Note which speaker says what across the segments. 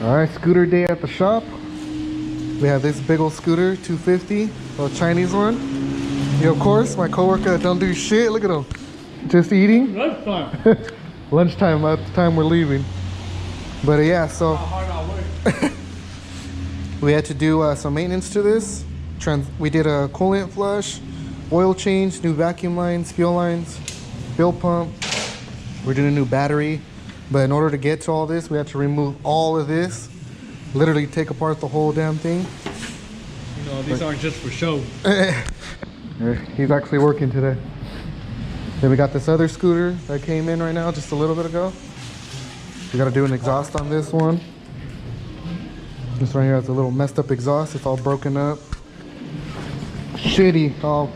Speaker 1: All right, scooter day at the shop. We have this big old scooter, 250, a Chinese one. Yeah, of course, my coworker don't do shit. Look at him, just eating.
Speaker 2: Lunchtime.
Speaker 1: Lunchtime at the time we're leaving. But yeah, so
Speaker 2: How hard I work.
Speaker 1: we had to do some maintenance to this. We did a coolant flush, oil change, new vacuum lines, fuel pump. We're doing a new battery. But in order to get to all this, we had to remove all of this. Literally take apart the whole damn thing.
Speaker 2: You know, these aren't just for show.
Speaker 1: He's actually working today. Then we got this other scooter that came in right now just a little bit ago. We got to do an exhaust on this one. This right here has a little messed up exhaust. It's all broken up. Shitty. All.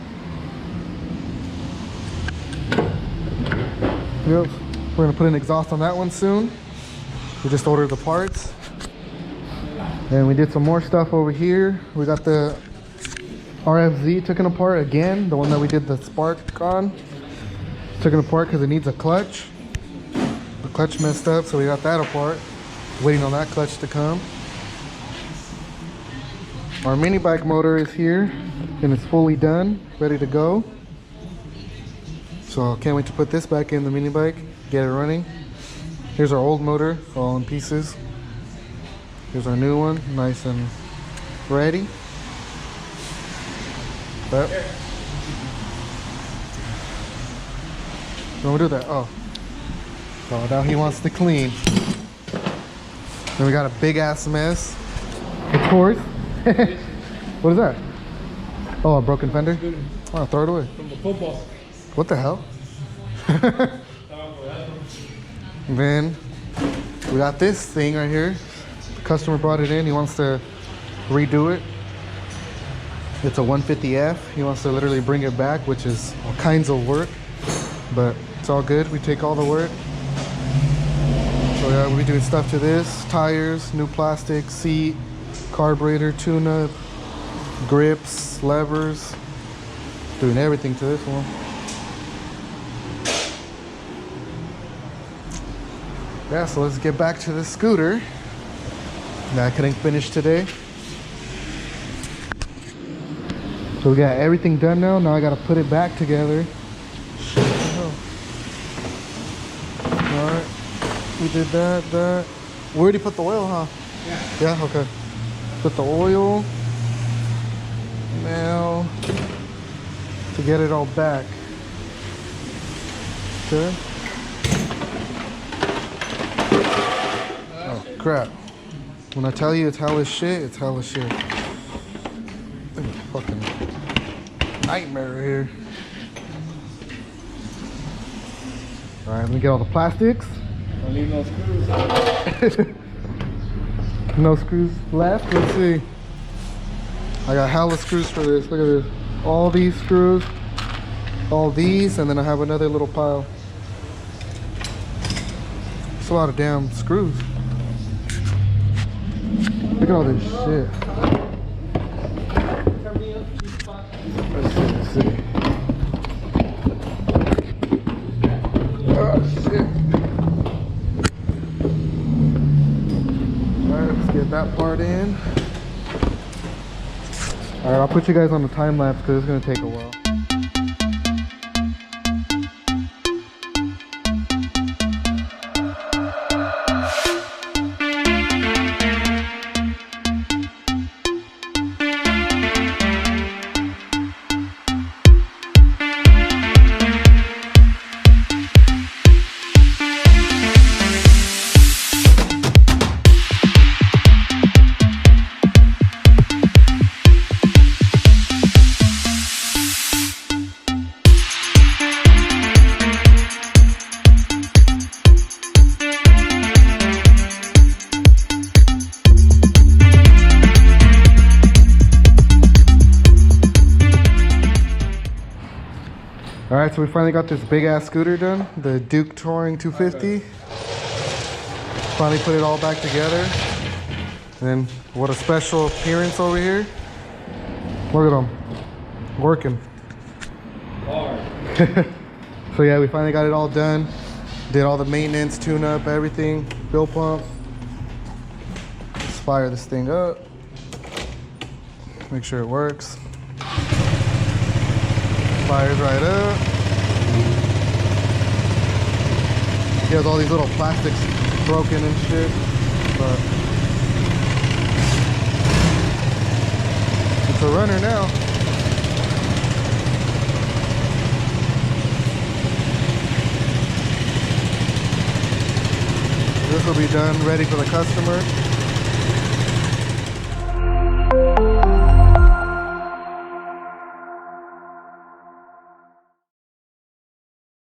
Speaker 1: Yep. We're going to put an exhaust on that one soon. We just ordered the parts. And we did some more stuff over here. We got the RFZ taken apart again, the one that we did the spark on. Took it apart because it needs a clutch. The clutch messed up, so we got that apart. Waiting on that clutch to come. Our mini bike motor is here and it's fully done, ready to go. So can't wait to put this back in the mini bike, get it running. Here's our old motor, all in pieces. Here's our new one, nice and ready. But don't do that. Oh, now he wants to clean. Then we got a big ass mess. Of course. What is that? Oh, a broken fender. Oh, throw it away.
Speaker 2: From the football.
Speaker 1: What the hell? Then we got this thing right here. The customer brought it in. He wants to redo it. It's a 150F. He wants to literally bring it back, which is all kinds of work, but it's all good. We take all the work. So yeah, we'll be doing stuff to this. Tires, new plastic, seat, carburetor, tune-up, grips, levers. Doing everything to this one. Yeah, so let's get back to the scooter that I couldn't finish today. So we got everything done now. Now I gotta put it back together. Alright, we did that. We already put the oil, huh? Yeah, okay. Put the oil. Now, to get it all back. Okay. Oh, crap. When I tell you it's hella shit, it's hella shit. Fucking nightmare right here. All right, let me get all the plastics.
Speaker 2: Don't leave no screws.
Speaker 1: No screws left. Let's see. I got hella screws for this. Look at this. All these screws, all these, and then I have another little pile. It's a lot of damn screws. Look at all this shit. Let's see. Oh shit. Alright, let's get that part in. Alright, I'll put you guys on the time lapse because it's going to take a while. Alright, so we finally got this big ass scooter done, the Duke Touring 250. Finally put it all back together. And then what a special appearance over here. Look at them, working.
Speaker 2: Hard.
Speaker 1: So yeah, we finally got it all done. Did all the maintenance, tune up, everything, fuel pump. fire this thing up. Make sure it works. Fires right up. He has all these little plastics broken and shit, but it's a runner now. This will be done, ready for the customer.